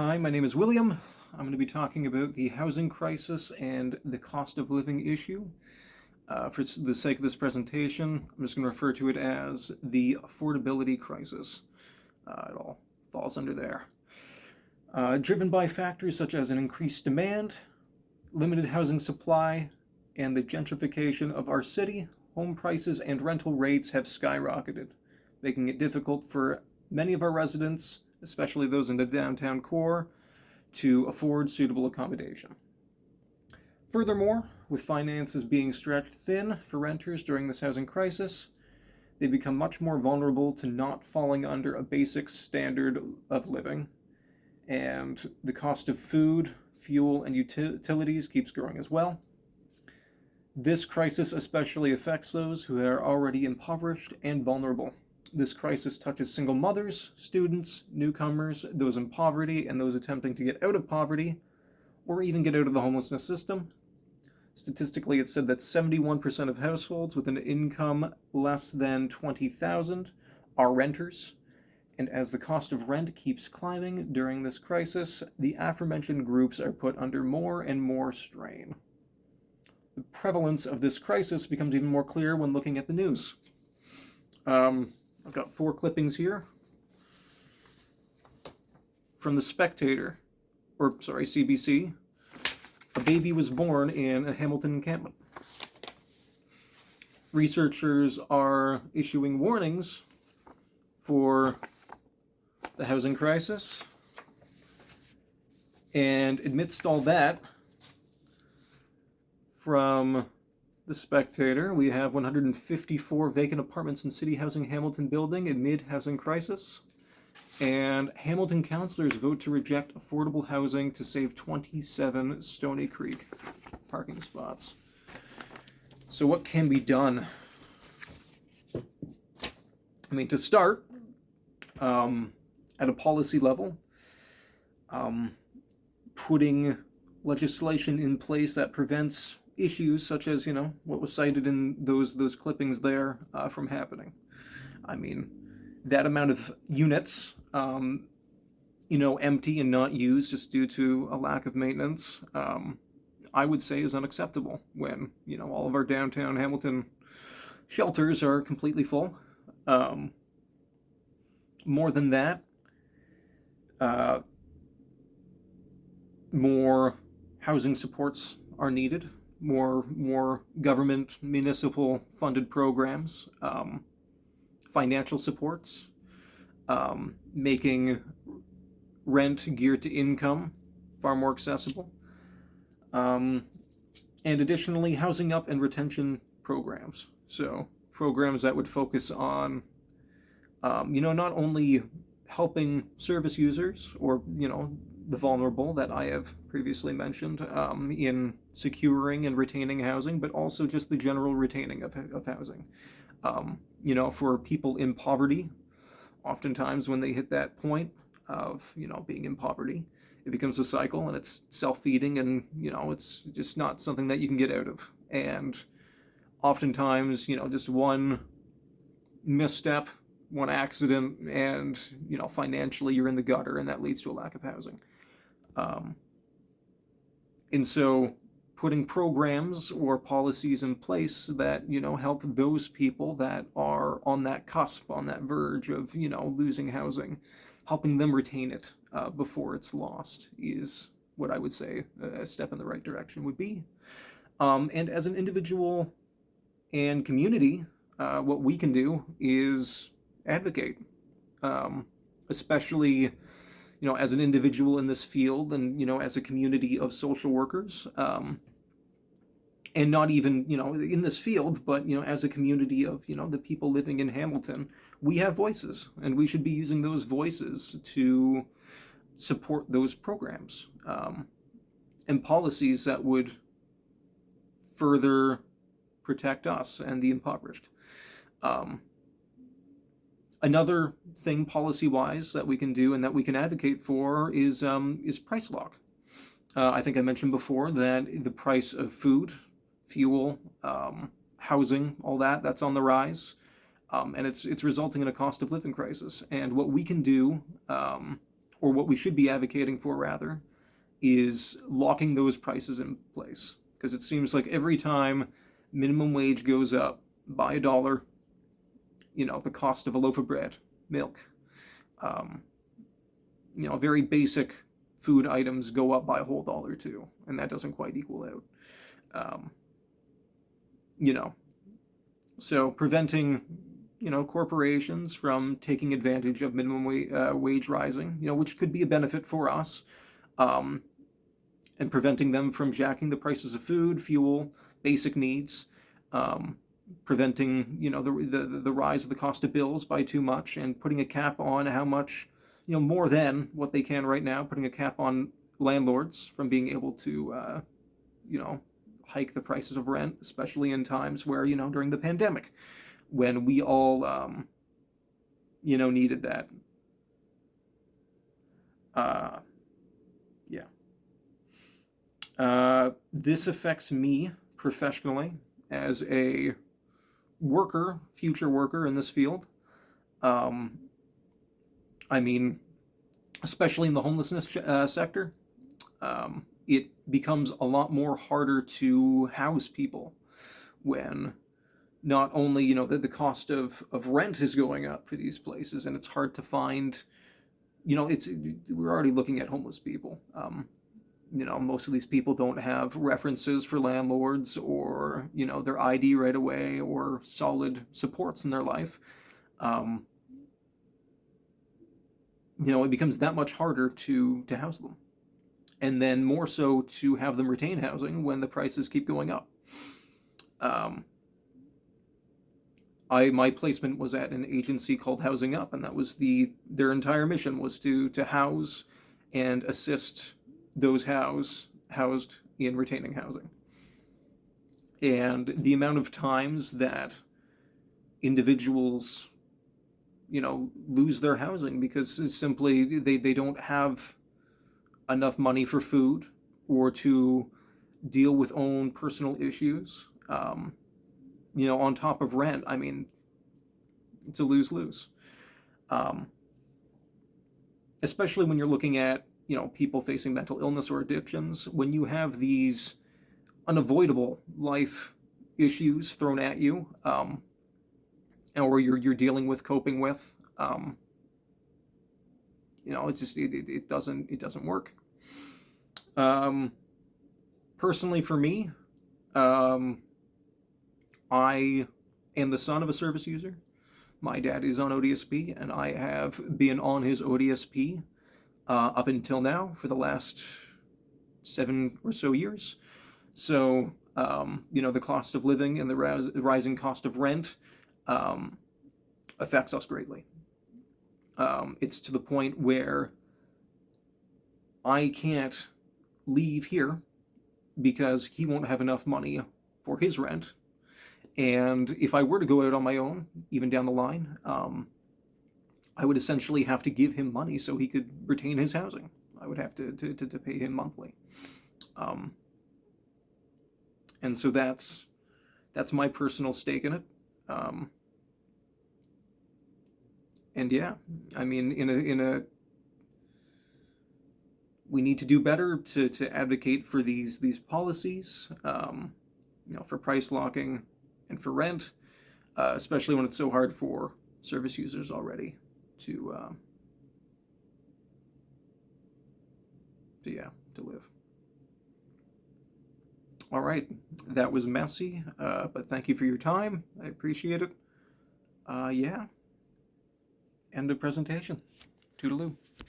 Hi, my name is William. I'm going to be talking about the housing crisis and the cost of living issue. For the sake of this presentation, I'm just going to refer to it as the affordability crisis. It all falls under there. Driven by factors such as an increased demand, limited housing supply, and the gentrification of our city, home prices and rental rates have skyrocketed, making it difficult for many of our residents, especially those in the downtown core, to afford suitable accommodation. Furthermore, with finances being stretched thin for renters during this housing crisis, they become much more vulnerable to not falling under a basic standard of living, and the cost of food, fuel, and utilities keeps growing as well. This crisis especially affects those who are already impoverished and vulnerable. This crisis touches single mothers, students, newcomers, those in poverty, and those attempting to get out of poverty, or even get out of the homelessness system. Statistically, it's said that 71% of households with an income less than $20,000 are renters. And as the cost of rent keeps climbing during this crisis, the aforementioned groups are put under more and more strain. The prevalence of this crisis becomes even more clear when looking at the news. I've got 4 clippings here from the Spectator, CBC. A baby was born in a Hamilton encampment. Researchers are issuing warnings for the housing crisis. And amidst all that, from the Spectator, we have 154 vacant apartments in City Housing Hamilton building amid housing crisis. And Hamilton councillors vote to reject affordable housing to save 27 Stony Creek parking spots. So what can be done? I mean, to start, at a policy level, putting legislation in place that prevents issues such as, what was cited in those clippings there from happening. I mean, that amount of units, empty and not used just due to a lack of maintenance, I would say is unacceptable when, all of our downtown Hamilton shelters are completely full. More than that, more housing supports are needed, more government, municipal funded programs, financial supports, making rent geared to income far more accessible, and additionally housing up and retention programs. So programs that would focus on not only helping service users or the vulnerable that I have previously mentioned in securing and retaining housing, but also just the general retaining of housing. For people in poverty, oftentimes when they hit that point of being in poverty, it becomes a cycle and it's self-feeding, and it's just not something that you can get out of. And oftentimes just one misstep, one accident, and financially you're in the gutter, and that leads to a lack of housing. And so putting programs or policies in place that help those people that are on that cusp, on that verge of losing housing, helping them retain it before it's lost, is what I would say a step in the right direction would be. And as an individual and community, what we can do is advocate, especially as an individual in this field, and as a community of social workers, and not even in this field, but as a community of the people living in Hamilton. We have voices, and we should be using those voices to support those programs and policies that would further protect us and the impoverished. Another thing policy-wise that we can do and that we can advocate for is price lock. I think I mentioned before that the price of food, fuel, housing, all that's on the rise, and it's resulting in a cost of living crisis. And what we can do or what we should be advocating for rather, is locking those prices in place. Because it seems like every time minimum wage goes up by $1, the cost of a loaf of bread, milk, um, very basic food items go up by a whole dollar too, and that doesn't quite equal out. Um, you know, so preventing, corporations from taking advantage of minimum wage rising, which could be a benefit for us, um, and preventing them from jacking the prices of food, fuel, basic needs, preventing, the rise of the cost of bills by too much, and putting a cap on how much, more than what they can right now, putting a cap on landlords from being able to, hike the prices of rent, especially in times where, during the pandemic, when we all, needed that. Yeah. This affects me professionally as a worker, future worker in this field. I mean, especially in the homelessness sector, it becomes a lot more harder to house people when not only, the cost of rent is going up for these places, and it's hard to find, we're already looking at homeless people. Most of these people don't have references for landlords or, their ID right away or solid supports in their life. It becomes that much harder to house them. And then more so to have them retain housing when the prices keep going up. My placement was at an agency called Housing Up, and that was their entire mission was to house and assist those housed in retaining housing. And the amount of times that individuals, lose their housing because simply they don't have enough money for food or to deal with own personal issues, on top of rent. I mean, it's a lose-lose. Especially when you're looking at, people facing mental illness or addictions, when you have these unavoidable life issues thrown at you, or you're dealing with, coping with, it's just, it doesn't work. Personally for me, I am the son of a service user. My dad is on ODSP, and I have been on his ODSP up until now for the last 7 or so years. So, the cost of living and the rising cost of rent affects us greatly. It's to the point where I can't leave here because he won't have enough money for his rent. And if I were to go out on my own, even down the line, I would essentially have to give him money so he could retain his housing. I would have to pay him monthly. And so that's my personal stake in it. And yeah, I mean, we need to do better to advocate for these policies, for price locking and for rent, especially when it's so hard for service users already to live. All right, that was messy, but thank you for your time. I appreciate it. End of presentation. Toodaloo.